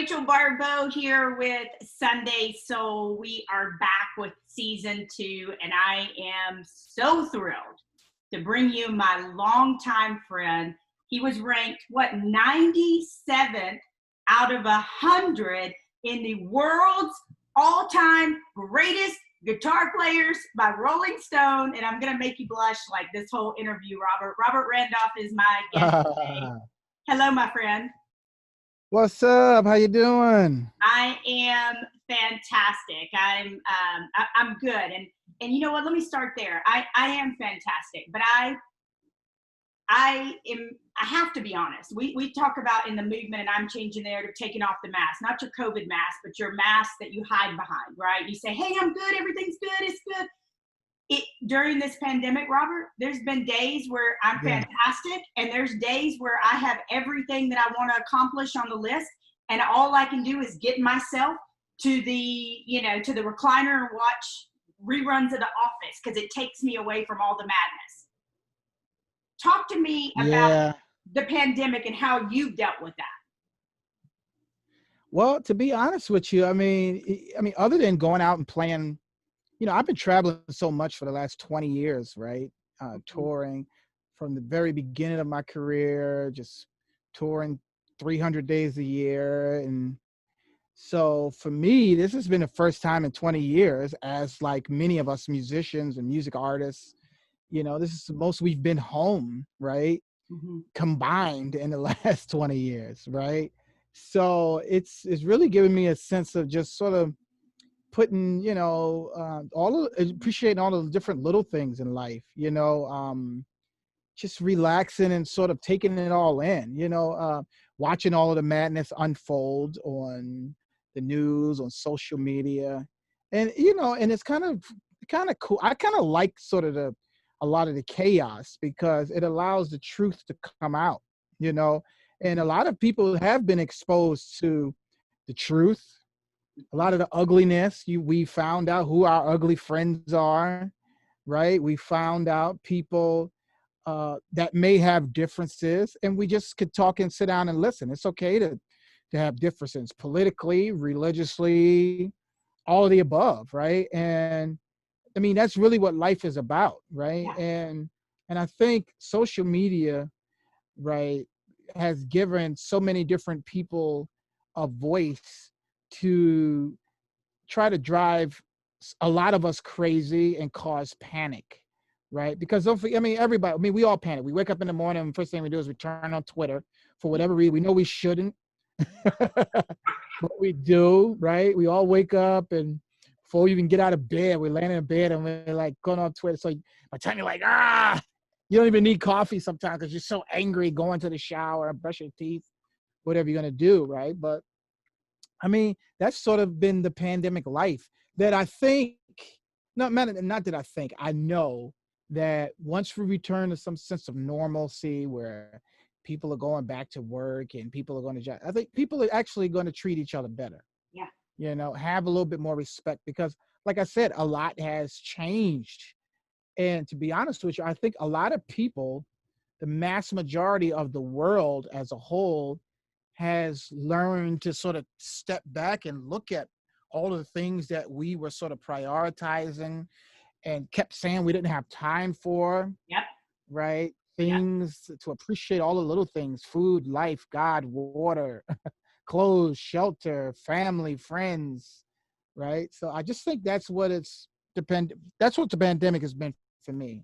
Rachel Baribeau here with Sunday Soul. We are back with season 2, and I am so thrilled to bring you my longtime friend. He was ranked, 97th out of 100 in the world's all-time greatest guitar players by Rolling Stone, and I'm going to make you blush like this whole interview, Robert. Robert Randolph is my guest today. Hello, my friend. What's up? How you doing? I am fantastic. I'm good, and you know what? Let me start there. I am fantastic, but I have to be honest. We talk about in the movement, and I'm changing the narrative, taking off the mask, not your COVID mask, but your mask that you hide behind, right? You say, hey, I'm good. Everything's good. It's good. During this pandemic, Robert, there's been days where I'm fantastic, and there's days where I have everything that I want to accomplish on the list, and all I can do is get myself to the recliner and watch reruns of The Office because it takes me away from all the madness. Talk to me about the pandemic and how you've dealt with that. Well, to be honest with you, I mean, other than going out and playing, I've been traveling so much for the last 20 years, right? Touring from the very beginning of my career, just touring 300 days a year. And so for me, this has been the first time in 20 years, as like many of us musicians and music artists, this is the most we've been home, right? Combined in the last 20 years, right? So it's really given me a sense of just sort of putting, appreciating all the different little things in life, just relaxing and sort of taking it all in, watching all of the madness unfold on the news, on social media. And, and it's kind of cool. I kind of like sort of a lot of the chaos because it allows the truth to come out, and a lot of people have been exposed to the truth. A lot of the ugliness, we found out who our ugly friends are, right? We found out people that may have differences, and we just could talk and sit down and listen. It's okay to have differences politically, religiously, all of the above, right? And I mean, that's really what life is about, right? Yeah. And I think social media, right, has given so many different people a voice to try to drive a lot of us crazy and cause panic, right? Because everybody, we all panic. We wake up in the morning and first thing we do is we turn on Twitter for whatever reason. We know we shouldn't, but we do, right? We all wake up, and before we even get out of bed, we're laying in bed and we're like going on Twitter. So by the time you're like, you don't even need coffee sometimes because you're so angry going to the shower, brush your teeth, whatever you're going to do, right? But I mean, that's sort of been the pandemic life that I think, not that I think, I know that once we return to some sense of normalcy where people are going back to work and people are going to, I think people are actually going to treat each other better. Yeah. Have a little bit more respect because, like I said, a lot has changed. And to be honest with you, I think a lot of people, the mass majority of the world as a whole, has learned to sort of step back and look at all of the things that we were sort of prioritizing and kept saying we didn't have time for. Yep. Right? Things to appreciate all the little things: food, life, God, water, clothes, shelter, family, friends. Right? So I just think that's what that's what the pandemic has been for me,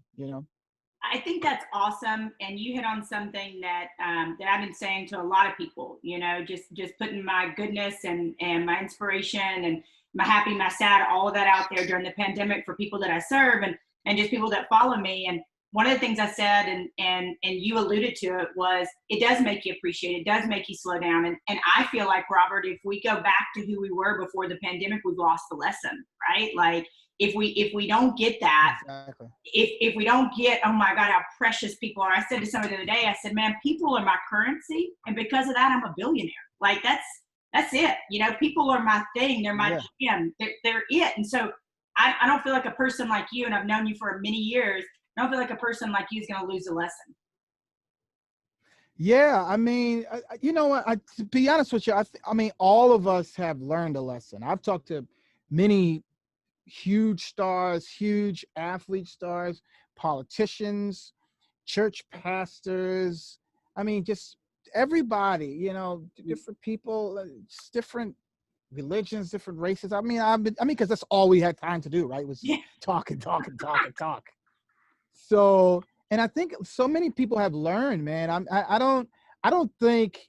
I think that's awesome, and you hit on something that that I've been saying to a lot of people. Just putting my goodness and my inspiration and my happy, my sad, all of that out there during the pandemic for people that I serve and just people that follow me. And one of the things I said, and you alluded to it, was it does make you appreciate. It does make you slow down. And I feel like, Robert, if we go back to who we were before the pandemic, we've lost the lesson, right? Like, if we don't get that, exactly. if we don't get, oh my God, how precious people are. I said to somebody the other day, I said, man, people are my currency. And because of that, I'm a billionaire. Like that's it. People are my thing. They're my gem. They're it. And so I don't feel like a person like you, and I've known you for many years, I don't feel like a person like you is going to lose a lesson. Yeah, I mean, you know what? To be honest with you, I mean, all of us have learned a lesson. I've talked to many huge stars, huge athlete stars, politicians, church pastors. I mean, just everybody, you know, different people, just different religions, different races. Because that's all we had time to do, right? Was just Yeah. talk and talk and talk and talk. So, and I think so many people have learned, man. I don't think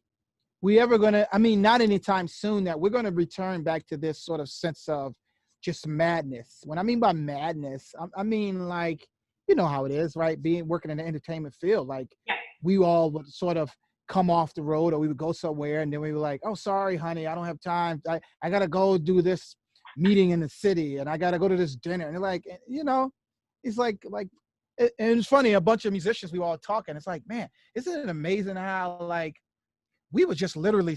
we ever gonna, I mean, not anytime soon, that we're gonna return back to this sort of sense of just madness. When I mean by madness, I mean, like, you know how it is, right? Working in the entertainment field, like Yeah. we all would sort of come off the road, or we would go somewhere and then we were like, oh, sorry, honey, I don't have time. I gotta go do this meeting in the city, and I gotta go to this dinner. And they're like, you know, it's like, and it's funny, a bunch of musicians, we were all talking. It's like, man, isn't it amazing how, like, we would just literally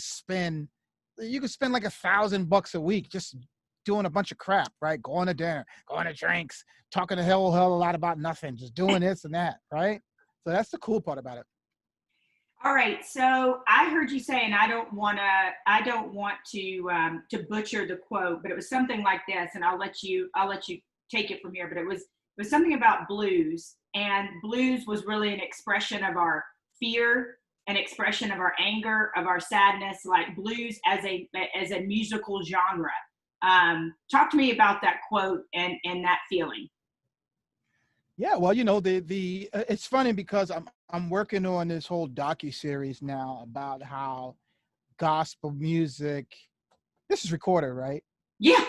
you could spend like $1,000 a week just doing a bunch of crap, right? Going to dinner, going to drinks, talking a hell a lot about nothing, just doing this and that, right? So that's the cool part about it. All right. So I heard you say, and I don't want to butcher the quote, but it was something like this, and I'll let you take it from here. But it was something about blues, and blues was really an expression of our fear, an expression of our anger, of our sadness, like blues as a musical genre. Talk to me about that quote and that feeling. Yeah, well, you know, it's funny because I'm working on this whole docu-series now about how gospel music. This is recorded, right? Yeah. All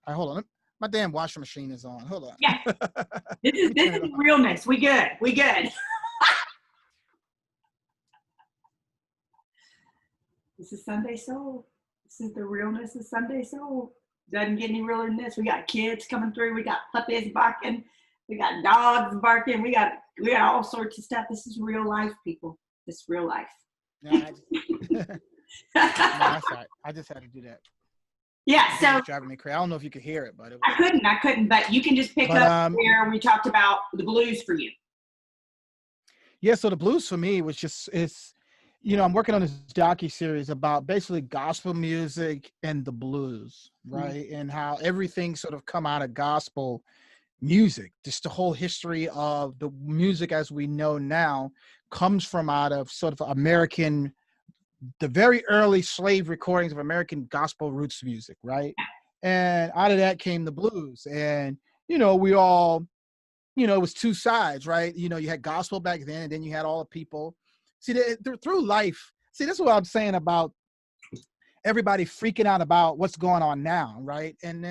right, hold on. My damn washing machine is on. Hold on. Yeah. This is realness. We good. This is Sunday Soul. This is the realness of Sunday Soul. Doesn't get any realer than this. We got kids coming through. We got puppies barking. We got dogs barking. We got all sorts of stuff. This is real life, people. This is real life. No, that's all right. I just had to do that. Yeah, so it's driving me crazy. I don't know if you could hear it, but I couldn't. But you can just pick up where we talked about the blues for you. Yeah, so the blues for me was just, you know, I'm working on this docu-series about basically gospel music and the blues, right? Mm-hmm. And how everything sort of come out of gospel music. Just the whole history of the music as we know now comes from out of sort of the very early slave recordings of American gospel roots music, right? And out of that came the blues. And, you know, we all, you know, it was two sides, right? You know, you had gospel back then, and then you had all the people. See, through life, see, this is what I'm saying about everybody freaking out about what's going on now, right? And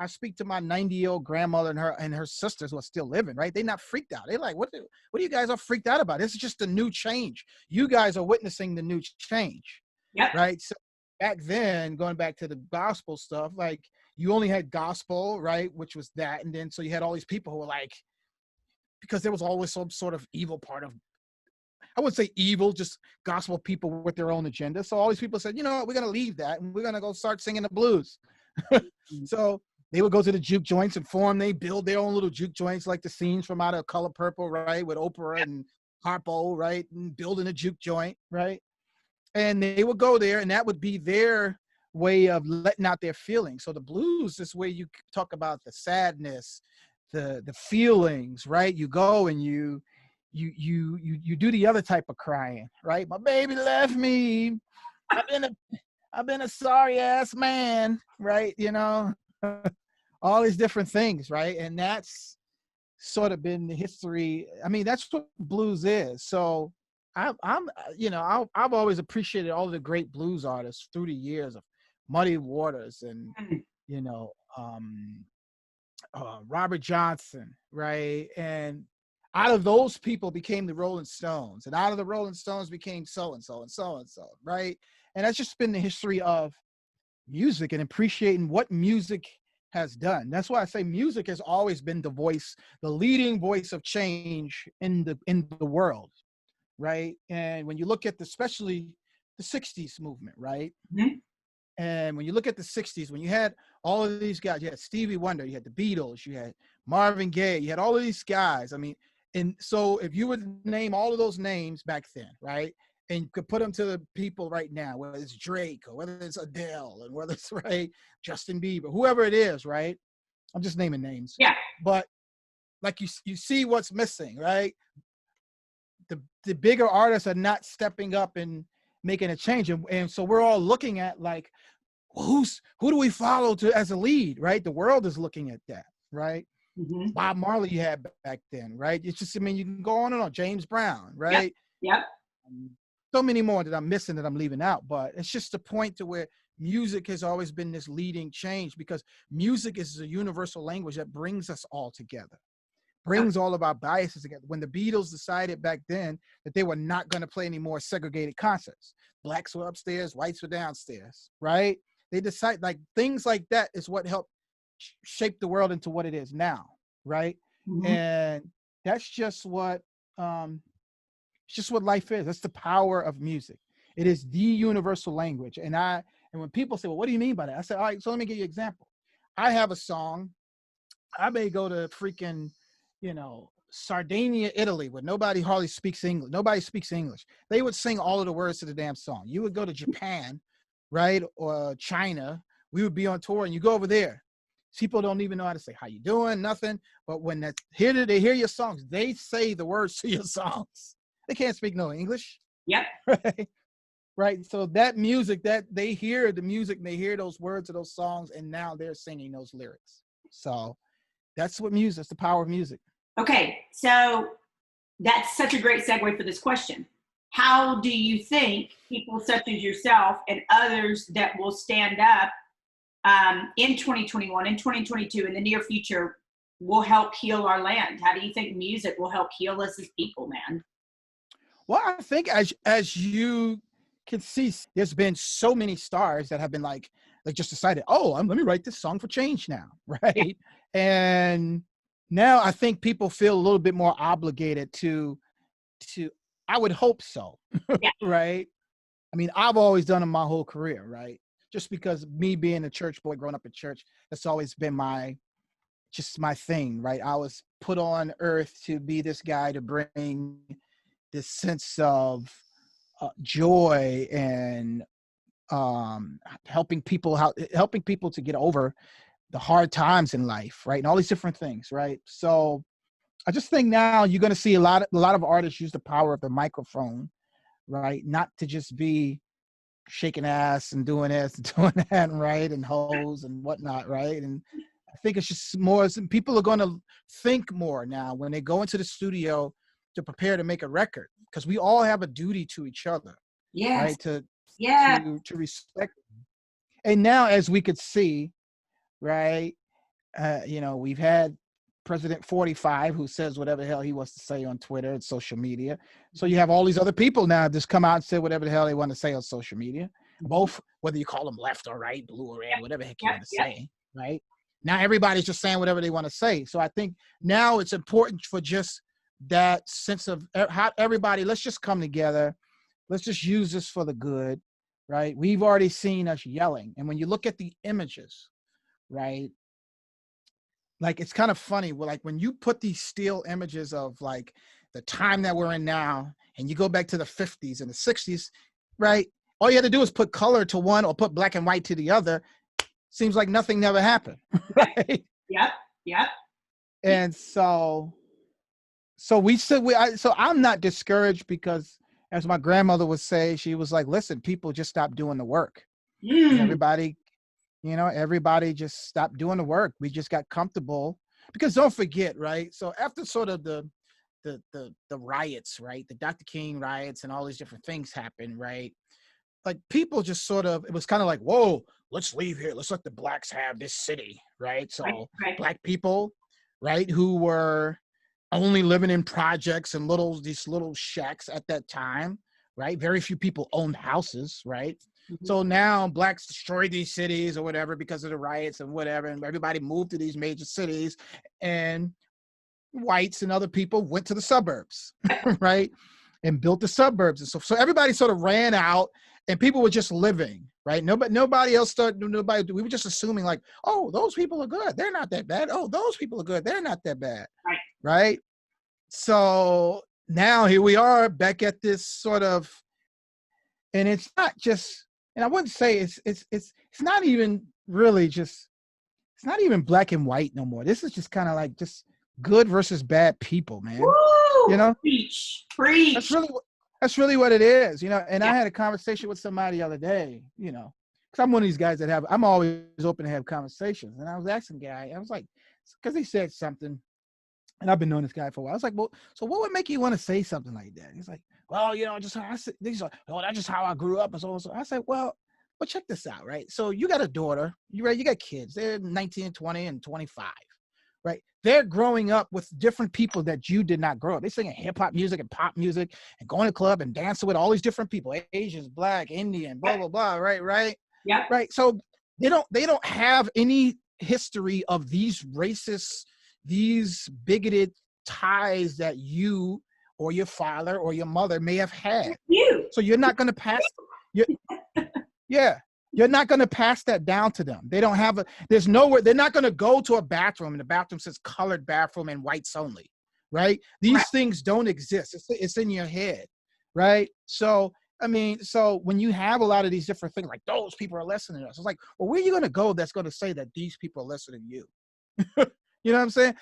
I speak to my 90-year-old grandmother and her sisters who are still living, right? They're not freaked out. They're like, what are you guys all freaked out about? This is just a new change. You guys are witnessing the new change, yep. Right? So back then, going back to the gospel stuff, like you only had gospel, right? Which was that. And then so you had all these people who were like, because there was always some sort of evil part of, I wouldn't say evil, just gospel people with their own agenda. So all these people said, you know what, we're going to leave that and we're going to go start singing the blues. So they would go to the juke joints and they build their own little juke joints, like the scenes from out of Color Purple, right? With Oprah and Harpo, right? And building a juke joint, right? And they would go there, and that would be their way of letting out their feelings. So the blues is where you talk about the sadness, the feelings, right? You go and you do the other type of crying, right? My baby left me. I've been a sorry ass man, right? You know, all these different things, right? And that's sort of been the history. I mean, that's what blues is. So I've always appreciated all the great blues artists through the years of Muddy Waters and, you know, Robert Johnson, right? And out of those people became the Rolling Stones, and out of the Rolling Stones became so-and-so and so-and-so, right? And that's just been the history of music and appreciating what music has done. That's why I say music has always been the leading voice of change in the world, right? And when you look at especially the 60s movement, right? Mm-hmm. And when you look at the 60s, when you had all of these guys, you had Stevie Wonder, you had the Beatles, you had Marvin Gaye, you had all of these guys. I mean, And so if you would name all of those names back then, right, and you could put them to the people right now, whether it's Drake or whether it's Adele and whether it's, right, Justin Bieber, whoever it is, right? I'm just naming names. Yeah. But like you see what's missing, right? The bigger artists are not stepping up and making a change. And so we're all looking at like, who do we follow as a lead, right? The world is looking at that, right? Mm-hmm. Bob Marley you had back then, right? It's just, I mean, you can go on and on. James Brown, right? Yep. So many more that I'm missing that I'm leaving out, but it's just the point to where music has always been this leading change, because music is a universal language that brings us all together, brings all of our biases together. When the Beatles decided back then that they were not going to play any more segregated concerts, blacks were upstairs, whites were downstairs, right? They decide, like, things like that is what helped shape the world into what it is now, right? Mm-hmm. And that's just what it's just what life is. That's the power of music. It is the universal language. And when people say, well, what do you mean by that? I say, all right, so let me give you an example. I have a song. I may go to freaking, Sardinia, Italy, where nobody hardly speaks English. Nobody speaks English. They would sing all of the words to the damn song. You would go to Japan, right? Or China. We would be on tour and you go over there. People don't even know how to say, how you doing? Nothing. But when they hear your songs, they say the words to your songs. They can't speak no English. Yep. Right. Right. So that music, that they hear the music, they hear those words of those songs, and now they're singing those lyrics. So that's what music, it's the power of music. Okay. So that's such a great segue for this question. How do you think people such as yourself and others that will stand up in 2021, in 2022, in the near future, will help heal our land? How do you think music will help heal us as people, man? Well, I think as you can see, there's been so many stars that have been like just decided, let me write this song for change now, right? Yeah. And now I think people feel a little bit more obligated to I would hope so, yeah. Right? I mean, I've always done it my whole career, right? Just because me being a church boy, growing up in church, that's always been my thing, right? I was put on earth to be this guy to bring this sense of joy and helping people to get over the hard times in life, right? And all these different things, right? So I just think now you're going to see a lot of artists use the power of the microphone, right? Not to just be shaking ass and doing this and doing that, right? And hoes and whatnot, right? And I think it's just more, people are going to think more now when they go into the studio to prepare to make a record, because we all have a duty to each other, yes. Right? To respect. And now, as we could see, right, we've had President 45 who says whatever the hell he wants to say on Twitter and social media. So you have all these other people now just come out and say whatever the hell they want to say on social media, both, whether you call them left or right, blue or red, whatever the heck you want to say, right? Now everybody's just saying whatever they want to say. So I think now it's important for just that sense of how everybody, let's just come together. Let's just use this for the good, right? We've already seen us yelling. And when you look at the images, right? Like, it's kind of funny. Like when you put these still images of like the time that we're in now, and you go back to the 50s and the 60s, right? All you had to do is put color to one or put black and white to the other. Seems like nothing never happened, right? Yep. And so I'm not discouraged, because as my grandmother would say, she was like, listen, people just stop doing the work. Everybody just stopped doing the work. We just got comfortable, because don't forget, right? So after sort of the riots, right? The Dr. King riots and all these different things happened, right? Like people just sort of, it was kind of like, whoa, let's leave here. Let's let the blacks have this city, right? So right. Black people, right, who were only living in projects and these little shacks at that time, right? Very few people owned houses, right? Mm-hmm. So now blacks destroyed these cities or whatever because of the riots and whatever, and everybody moved to these major cities, and whites and other people went to the suburbs, right? And built the suburbs. And so everybody sort of ran out, and people were just living, right? Nobody else started, we were just assuming like, oh, those people are good. They're not that bad. Oh, those people are good. They're not that bad. Right. So now here we are back at this sort of, and it's not just, and I wouldn't say it's not even really just, it's not even black and white no more. This is just kind of like just good versus bad people, man. Woo! You know, Preach. That's really what it is, you know. And Yeah. I had a conversation with somebody the other day, you know, because I'm one of these guys that I'm always open to have conversations. And I was asking the guy, I was like, because he said something, and I've been knowing this guy for a while. I was like, well, so what would make you want to say something like that? He's like, well, you know, just how I said, he's like, oh, that's just how I grew up and so on. So I said, well, check this out, right? So you got a daughter, you got kids, they're 19, 20, and 25. Right? They're growing up with different people that you did not grow up. They're singing hip hop music and pop music and going to club and dancing with all these different people, Asians, black, Indian, blah, blah, blah. Right. Yeah. Right. So they don't have any history of these racist, these bigoted ties that you or your father or your mother may have had. So you're not going to pass. Yeah. You're not going to pass that down to them. They don't have there's nowhere, they're not going to go to a bathroom and the bathroom says colored bathroom and whites only, right? These things don't exist. It's in your head, right? So, I mean, so when you have a lot of these different things, like those people are listening to us, it's like, well, where are you going to go that's going to say that these people are listening to you? You know what I'm saying?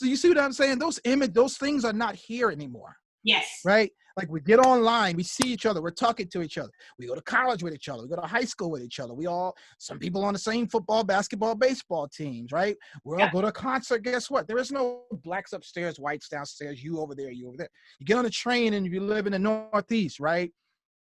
You see what I'm saying? Those things are not here anymore. Yes. Right? Like we get online, we see each other, we're talking to each other. We go to college with each other. We go to high school with each other. Some people on the same football, basketball, baseball teams, right? We all go to a concert. Guess what? There is no blacks upstairs, whites downstairs, you over there, you over there. You get on a train and if you live in the Northeast, right?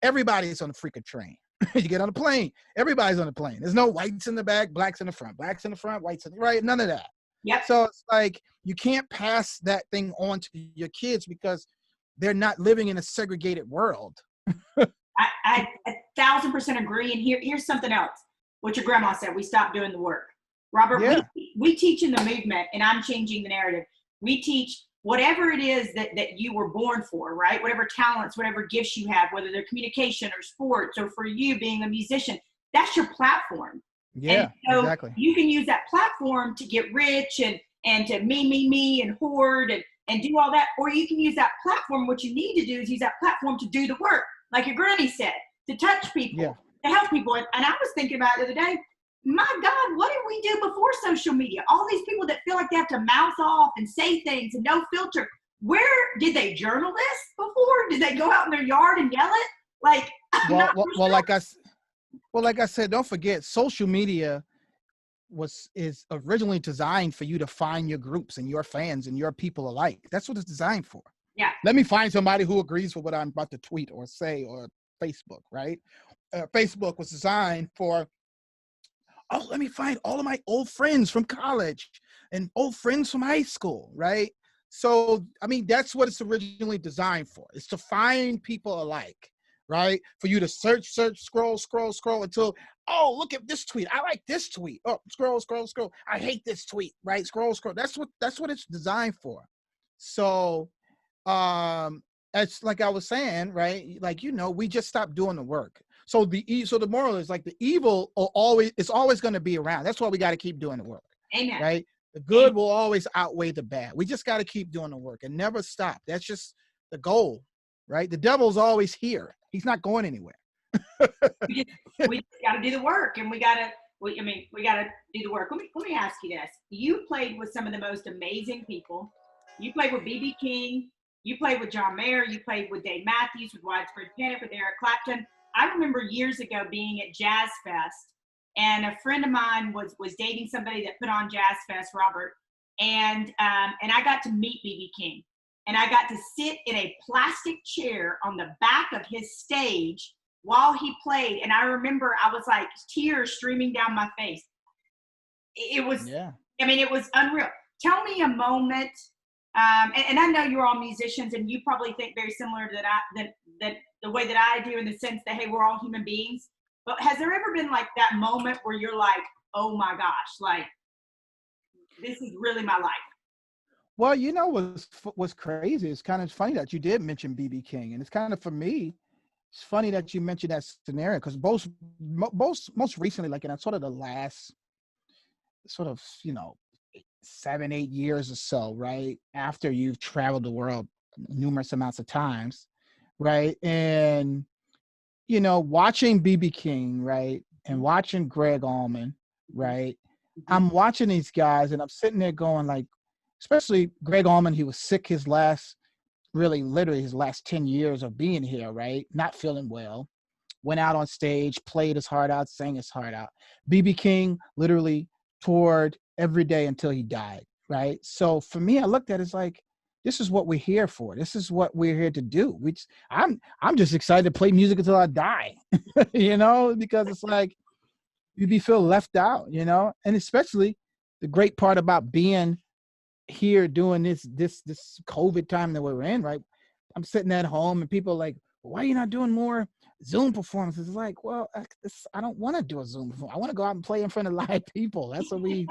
Everybody's on the freaking train. You get on a plane, everybody's on the plane. There's no whites in the back, blacks in the front, whites in the right? None of that. Yep. So it's like, you can't pass that thing on to your kids because they're not living in a segregated world. I 1,000% agree. And here's something else. What your grandma said, we stopped doing the work. Robert, we teach in the movement, and I'm changing the narrative. We teach whatever it is that you were born for, right? Whatever talents, whatever gifts you have, whether they're communication or sports, or for you being a musician, that's your platform. Yeah, and so exactly. You can use that platform to get rich and to me, and hoard and do all that. Or you can use that platform. What you need to do is use that platform to do the work. Like your granny said, to touch people, to help people. And I was thinking about it the other day, my God, what did we do before social media? All these people that feel like they have to mouth off and say things and no filter. Where did they journal this before? Did they go out in their yard and yell it? Like, like I said, don't forget, social media is originally designed for you to find your groups and your fans and your people alike. That's what it's designed for. Yeah. Let me find somebody who agrees with what I'm about to tweet or say, or Facebook, right? Facebook was designed for, let me find all of my old friends from college and old friends from high school, right? So, I mean, that's what it's originally designed for. It's to find people alike, right? For you to search, scroll until, oh, look at this tweet. I like this tweet. Oh, scroll. I hate this tweet, right? Scroll. That's what it's designed for. So, it's like I was saying, right? Like, you know, we just stopped doing the work. So the moral is like the evil it's always going to be around. That's why we got to keep doing the work. Amen. Right? The good will always outweigh the bad. We just got to keep doing the work and never stop. That's just the goal, right? The devil's always here. He's not going anywhere. we just got to do the work, and we got to do the work. Let me ask you this. You played with some of the most amazing people. You played with B.B. King. You played with John Mayer. You played with Dave Matthews, with Widespread Panic, with Eric Clapton. I remember years ago being at Jazz Fest, and a friend of mine was dating somebody that put on Jazz Fest, Robert, and I got to meet B.B. King, and I got to sit in a plastic chair on the back of his stage while he played, and I remember I was like tears streaming down my face. It was, I mean, it was unreal. Tell me a moment. And I know you're all musicians, and you probably think very similar to that the way that I do, in the sense that, hey, we're all human beings. But has there ever been like that moment where you're like, oh my gosh, like this is really my life? Well, you know what's crazy? It's kind of funny that you did mention B.B. King, and it's kind of, for me, it's funny that you mentioned that scenario, because most recently, like in sort of the last sort of, you know, 7, 8 years or so, right? After you've traveled the world numerous amounts of times, right? And, you know, watching BB King, right? And watching Greg Allman, right? I'm watching these guys and I'm sitting there going like, especially Greg Allman, he was sick literally his last 10 years of being here, right? Not feeling well. Went out on stage, played his heart out, sang his heart out. BB King literally toured every day until he died, right? So for me, I looked at it as like, this is what we're here for. This is what we're here to do. I'm just excited to play music until I die, you know, because it's like you feel left out, you know, and especially the great part about being here doing this COVID time that we're in, right? I'm sitting at home and people are like, why are you not doing more Zoom performances? It's like, well, I don't want to do a Zoom performance. I want to go out and play in front of live people. That's what we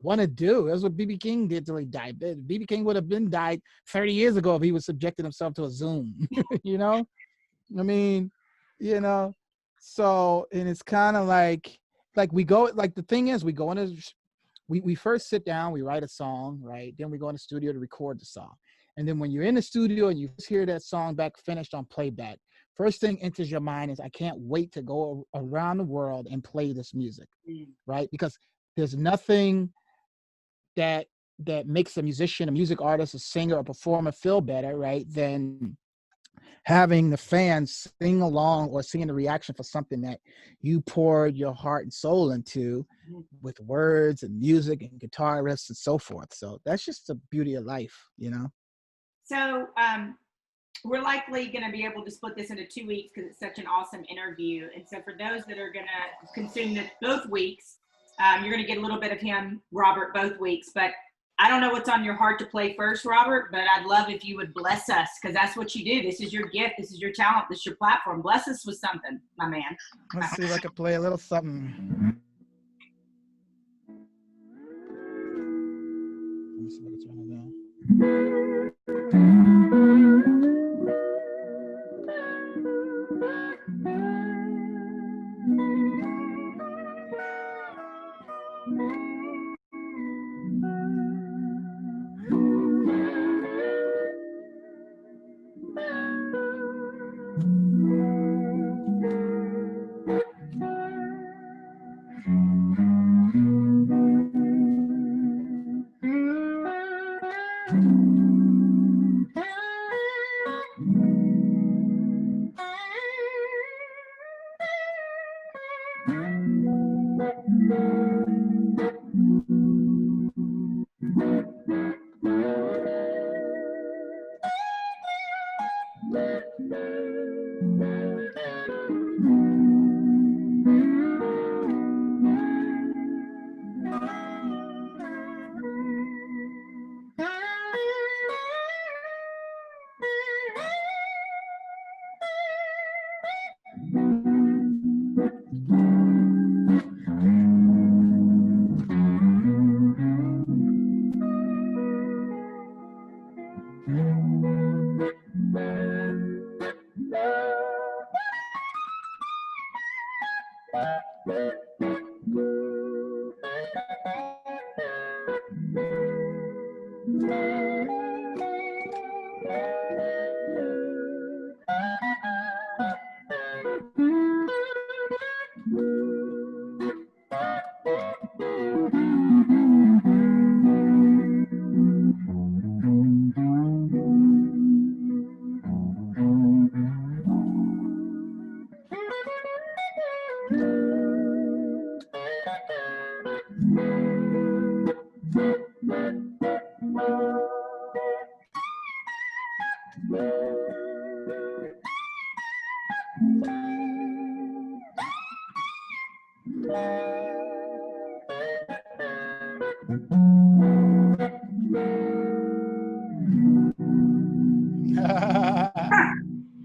want to do. That's what BB King did till he died. BB King would have been died 30 years ago if he was subjecting himself to a Zoom, you know? I mean, you know, so, and it's kind of like we go, like the thing is we go into, we first sit down, we write a song, right? Then we go in the studio to record the song. And then when you're in the studio and you hear that song back finished on playback, first thing enters your mind is, I can't wait to go around the world and play this music, right? Because there's nothing that makes a musician, a music artist, a singer, a performer feel better, right, than having the fans sing along or seeing the reaction for something that you poured your heart and soul into with words and music and guitar riffs and so forth. So that's just the beauty of life, you know? So we're likely going to be able to split this into 2 weeks because it's such an awesome interview. And so for those that are going to consume this both weeks, you're going to get a little bit of him, Robert, both weeks. But I don't know what's on your heart to play first, Robert, but I'd love if you would bless us, because that's what you do. This is your gift. This is your talent. This is your platform. Bless us with something, my man. Let's see if I can play a little something. Let me see if I can turn it down.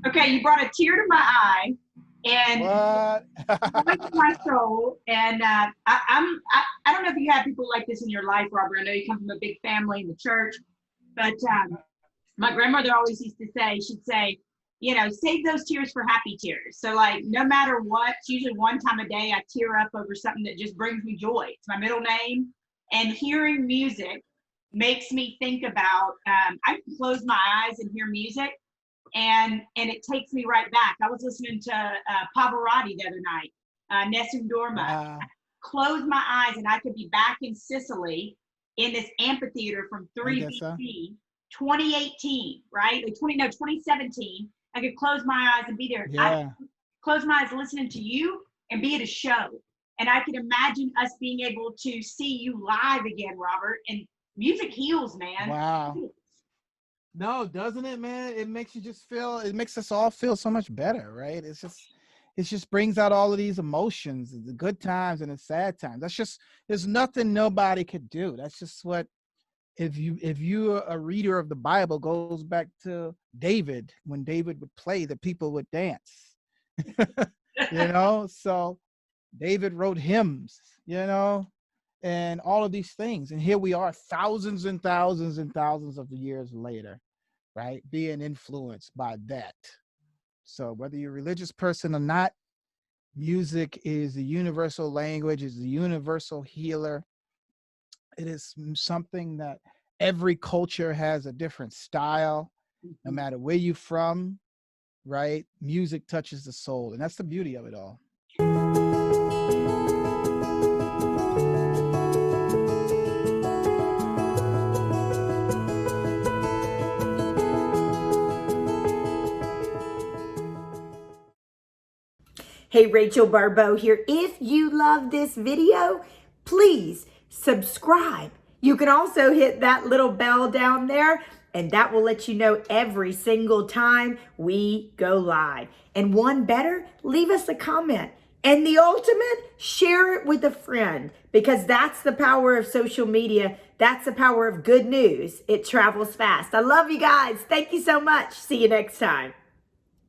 Okay, you brought a tear to my eye and What? my soul. And I don't know if you have people like this in your life, Robert. I know you come from a big family in the church, but my grandmother always used to say, she'd say, you know, save those tears for happy tears. So like, no matter what, it's usually one time a day I tear up over something that just brings me joy. It's my middle name. And hearing music makes me think about, I can close my eyes and hear music, and it takes me right back. I was listening to Pavarotti the other night, Nessun Dorma. Wow. Close my eyes and I could be back in Sicily in this amphitheater from 3 BC, 2018, right? Like 2017. I could close my eyes and be there. Yeah. I could close my eyes listening to you and be at a show. And I could imagine us being able to see you live again, Robert. And music heals, man. Wow. No, doesn't it, man? It makes you just feel, it makes us all feel so much better, right? It just brings out all of these emotions, the good times and the sad times. There's nothing nobody could do. That's just what, if you're a reader of the Bible, goes back to David. When David would play, the people would dance. So David wrote hymns, and all of these things. And here we are thousands and thousands and thousands of years later, right? Being influenced by that. So whether you're a religious person or not, music is the universal language, is the universal healer. It is something that every culture has a different style, no matter where you're from, right? Music touches the soul, and that's the beauty of it all. Hey, Rachel Baribeau here. If you love this video, please subscribe. You can also hit that little bell down there, and that will let you know every single time we go live. And one better, leave us a comment. And the ultimate, share it with a friend, because that's the power of social media. That's the power of good news. It travels fast. I love you guys. Thank you so much. See you next time.